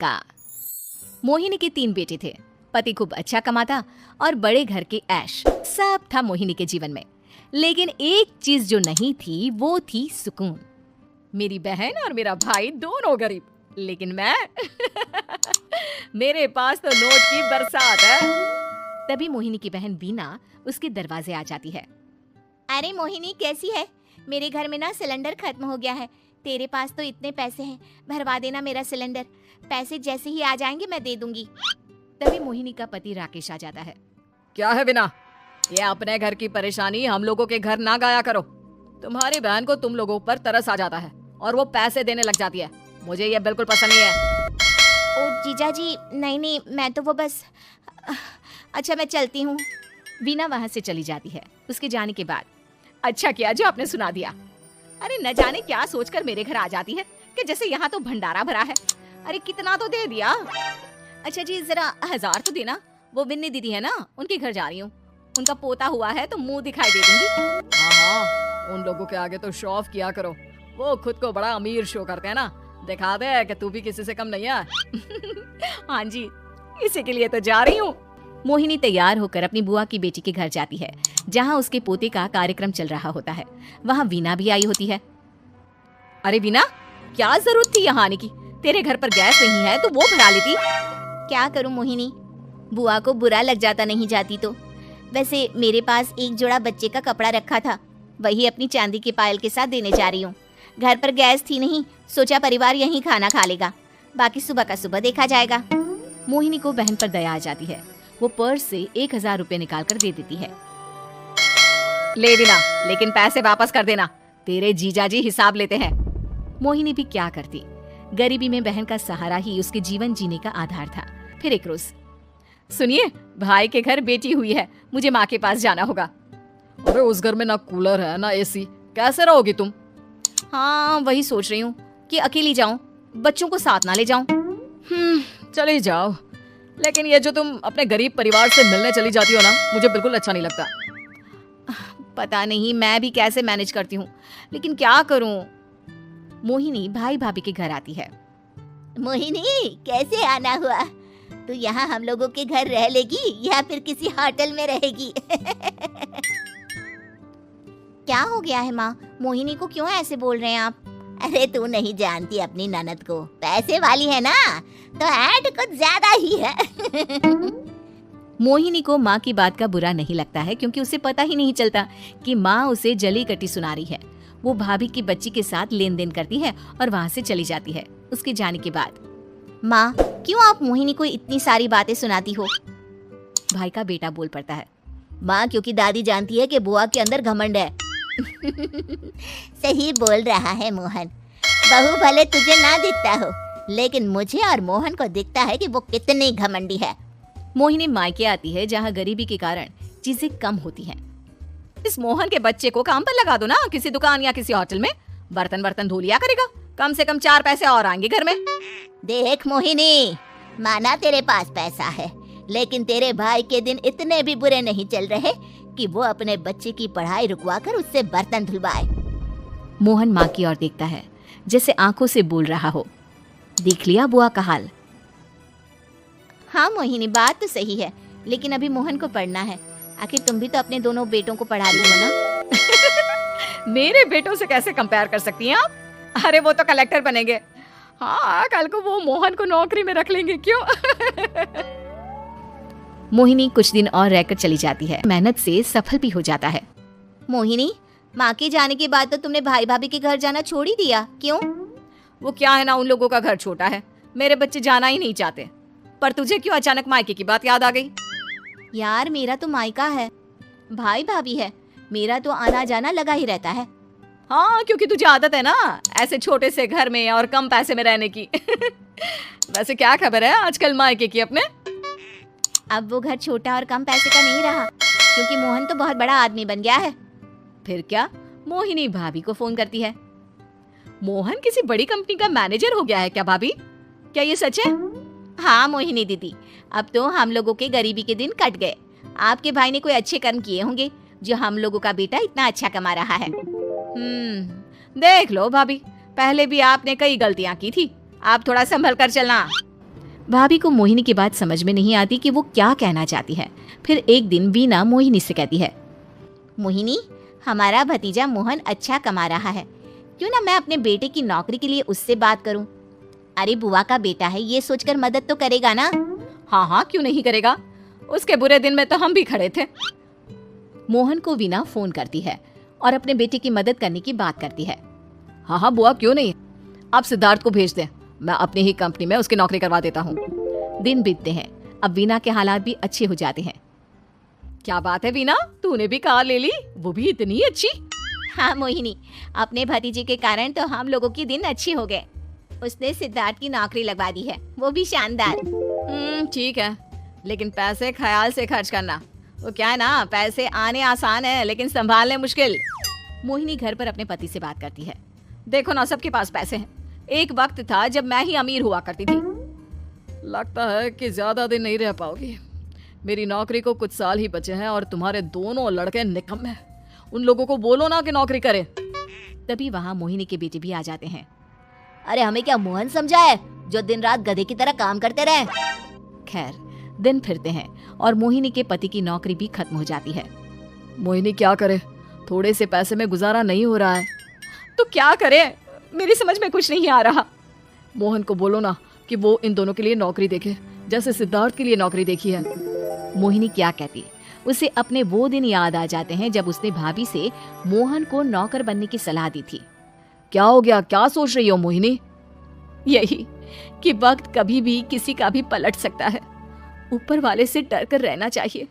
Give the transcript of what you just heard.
का। मोहिनी के 3 बेटे थे। पति खूब अच्छा कमाता और बड़े घर के ऐश सब था मोहिनी के जीवन में। लेकिन एक चीज जो नहीं थी वो थी सुकून। मेरी बहन और मेरा भाई दोनों गरीब, लेकिन मैं मेरे पास तो नोट की बरसात है। तभी मोहिनी की बहन बीना उसके दरवाजे आ जाती है। अरे मोहिनी कैसी है? मेरे घर में ना सिलेंडर खत्म हो गया है। तेरे पास तो इतने पैसे हैं, भरवा देना मेरा सिलेंडर। पैसे जैसे ही आ जाएंगे मैं दे दूंगी। तभी मोहिनी का पति राकेश आ जाता है। क्या है बिना, ये अपने घर की परेशानी हम लोगों के घर ना गाया करो। तुम्हारी बहन को तुम लोगों पर तरस आ जाता है और वो पैसे देने लग जाती है। मुझे ये बिल्कुल पसंद नहीं है। ओ जीजा जी, नहीं मैं तो वो बस अच्छा मैं चलती हूँ। बीना वहाँ से चली जाती है। उसके जाने के बाद अच्छा किया जो आपने सुना दिया। अरे न जाने क्या सोचकर मेरे घर आ जाती है कि जैसे यहाँ तो भंडारा भरा है। अरे कितना तो दे दिया। अच्छा जी जरा 1000 तो देना। वो बिन्नी दीदी है ना, उनके घर जा रही हूँ। उनका पोता हुआ है तो मुंह दिखाई दे दूंगी। हाँ, उन लोगों के आगे तो शो ऑफ किया करो। वो खुद को बड़ा अमीर शो करते हैं ना, दिखा दे कि तू भी किसी से कम नहीं है। हाँ जी, इसी के लिए तो जा रही हूँ। मोहिनी तैयार होकर अपनी बुआ की बेटी के घर जाती है, जहाँ उसके पोते का कार्यक्रम चल रहा होता है। वहाँ वीना भी आई होती है। अरे वीना, क्या जरूरत थी यहाँ आने की? तेरे घर पर गैस नहीं है तो वो भरा लेती। क्या करूं मोहिनी, बुआ को बुरा लग जाता नहीं जाती तो। वैसे मेरे पास एक जोड़ा बच्चे का कपड़ा रखा था, वही अपनी चांदी के पायल के साथ देने जा रही हूँ। घर पर गैस थी नहीं, सोचा परिवार यहीं खाना खा लेगा, बाकी सुबह का सुबह देखा जाएगा। मोहिनी को बहन पर दया आ जाती है। वो पर्स से 1000 रुपए निकाल कर दे देती है। ले बिना, लेकिन पैसे वापस कर देना, तेरे जीजाजी हिसाब लेते हैं। मोहिनी भी क्या करती, गरीबी में बहन का सहारा ही उसके जीवन जीने का आधार था। फिर एक रोज, सुनिए, भाई के घर बेटी हुई है, मुझे माँ के पास जाना होगा। अरे उस घर में ना कूलर है ना एसी, कैसे रहोगी तुम? हाँ वही सोच रही हूँ कि अकेली जाऊं, बच्चों को साथ ना ले जाऊं। चले जाओ, लेकिन ये जो तुम अपने गरीब परिवार से मिलने चली जाती हो ना, मुझे बिल्कुल अच्छा नहीं लगता। पता नहीं मैं भी कैसे मैनेज करती हूँ, लेकिन क्या करूँ। मोहिनी भाई भाभी के घर आती है। मोहिनी कैसे आना हुआ? तू यहाँ हम लोगों के घर रह लेगी या फिर किसी होटल में रहेगी? क्या हो गया है माँ, मोहिनी को क्यों ऐसे बोल रहे हैं आप? अरे तू नहीं जानती अपनी ननद को, पैसे वाली है ना तो ऐड कुछ ज्यादा ही है। मोहिनी को माँ की बात का बुरा नहीं लगता है, क्योंकि उसे पता ही नहीं चलता कि माँ उसे जली कटी सुना रही है। वो भाभी की बच्ची के साथ लेन देन करती है और वहाँ से चली जाती है। उसके जाने के बाद, माँ क्यों आप मोहिनी को इतनी सारी बातें सुनाती हो? भाई का बेटा बोल पड़ता है। माँ क्योंकि दादी जानती है कि बुआ के अंदर घमंड है। सही बोल रहा है मोहन, बहू भले तुझे ना दिखता हो, लेकिन मुझे और मोहन को दिखता है कि वो कितनी घमंडी है। मोहिनी मायके आती है, जहाँ गरीबी के कारण चीजें कम होती हैं। इस मोहन के बच्चे को काम पर लगा दो ना, किसी दुकान या किसी होटल में, बर्तन वर्तन धो लिया करेगा, कम से कम 4 पैसे और आएंगे घर में। देख मोहिनी, माना तेरे पास पैसा है, लेकिन तेरे भाई के दिन इतने भी बुरे नहीं चल रहे कि वो अपने बच्चे की पढ़ाई रुकवाकर उससे बर्तन धुलवाए। मोहन माँ की ओर देखता है, जैसे आंखों से बोल रहा हो, देख लिया बुआ का हाल। हाँ मोहिनी, बात तो सही है, लेकिन अभी मोहन को पढ़ना है। आखिर तुम भी तो अपने दोनों बेटों को पढ़ा रही हो ना। मेरे बेटों से कैसे कंपेयर कर सकती हैं आप? अरे वो तो कलेक्टर बनेंगे। हाँ, कल को वो मोहन को नौकरी में रख लेंगे, क्यों? मोहिनी कुछ दिन और रहकर चली जाती है, मेहनत से सफल भी हो जाता है। मोहिनी, माँ के जाने के बाद तो तुमने भाई भाभी के घर जाना छोड़ ही दिया, क्यों? वो क्या है ना, उन लोगों का घर छोटा है, मेरे बच्चे जाना ही नहीं चाहते। पर तुझे क्यों अचानक मायके की बात याद आ गई? यार मेरा तो मायका है, भाई भाभी है, मेरा तो आना जाना लगा ही रहता है। हाँ, क्योंकि तुझे आदत है ना ऐसे छोटे से घर में और कम पैसे में रहने की। वैसे क्या खबर है आजकल मायके की अपने? अब वो घर छोटा और कम पैसे का नहीं रहा, क्योंकि मोहन तो बहुत बड़ा आदमी बन गया है। फिर क्या? मोहिनी भाभी को फोन करती है। मोहन किसी बड़ी कंपनी का मैनेजर हो गया है क्या भाभी? क्या ये सच है? हाँ मोहिनी दीदी, अब तो हम लोगों के गरीबी के दिन कट गए। आपके भाई ने कोई अच्छे कर्म किए होंगे जो हम लोगों का बेटा इतना अच्छा कमा रहा है। देख लो भाभी, पहले भी आपने कई गलतियां की थी, आप थोड़ा संभल कर चलना। भाभी को मोहिनी की बात समझ में नहीं आती कि वो क्या कहना चाहती है। फिर एक दिन वीना मोहिनी से कहती है, मोहिनी, हमारा भतीजा मोहन अच्छा कमा रहा है, क्यों ना मैं अपने बेटे की नौकरी के लिए उससे बात करूं। अरे बुआ का बेटा है, ये सोचकर मदद तो करेगा ना। हाँ हाँ, क्यों नहीं करेगा, उसके बुरे दिन में तो हम भी खड़े थे। मोहन को वीना फोन करती है और अपने बेटे की मदद करने की बात करती है। हाँ हाँ बुआ, क्यों नहीं, आप सिद्धार्थ को भेज दें, मैं अपनी ही कंपनी में उसकी नौकरी करवा देता हूँ। दिन बीतते हैं, अब वीना के हालात भी अच्छे हो जाते हैं। क्या बात है वीना, तूने भी कार ले ली, वो भी इतनी अच्छी। हाँ मोहिनी, अपने भतीजे के कारण तो हम लोगों की दिन अच्छी हो गए। उसने सिद्धार्थ की नौकरी लगवा दी है, वो भी शानदार। ठीक है, लेकिन पैसे ख्याल से खर्च करना। वो क्या है ना, पैसे आने आसान है लेकिन संभालने मुश्किल। मोहिनी घर पर अपने पति से बात करती है। देखो ना, सबके पास पैसे हैं, एक वक्त था जब मैं ही अमीर हुआ करती थी। लगता है कि ज्यादा दिन नहीं रह पाओगी, मेरी नौकरी को कुछ साल ही बचे हैं और तुम्हारे दोनों लड़के निकम्मे हैं। उन लोगों को बोलो ना कि नौकरी करें। तभी वहाँ मोहिनी के बेटे भी आ जाते हैं। अरे हमें क्या मोहन समझा है जो दिन रात गधे की तरह काम करते रहे। खैर, दिन फिरते हैं और मोहिनी के पति की नौकरी भी खत्म हो जाती है। मोहिनी क्या करे, थोड़े से पैसे में गुजारा नहीं हो रहा है। तो क्या करे, मेरी समझ में कुछ नहीं आ रहा। मोहन को बोलो ना कि वो इन दोनों के लिए नौकरी देखे, जैसे सिद्धार्थ के लिए नौकरी देखी है। मोहिनी क्या कहती, उसे अपने वो दिन याद आ जाते हैं जब उसने भाभी से मोहन को नौकर बनने की सलाह दी थी। क्या हो गया, क्या सोच रही हो मोहिनी? यही कि वक्त कभी भी किसी का भी पलट सकता है, ऊपर वाले से डर कर रहना चाहिए।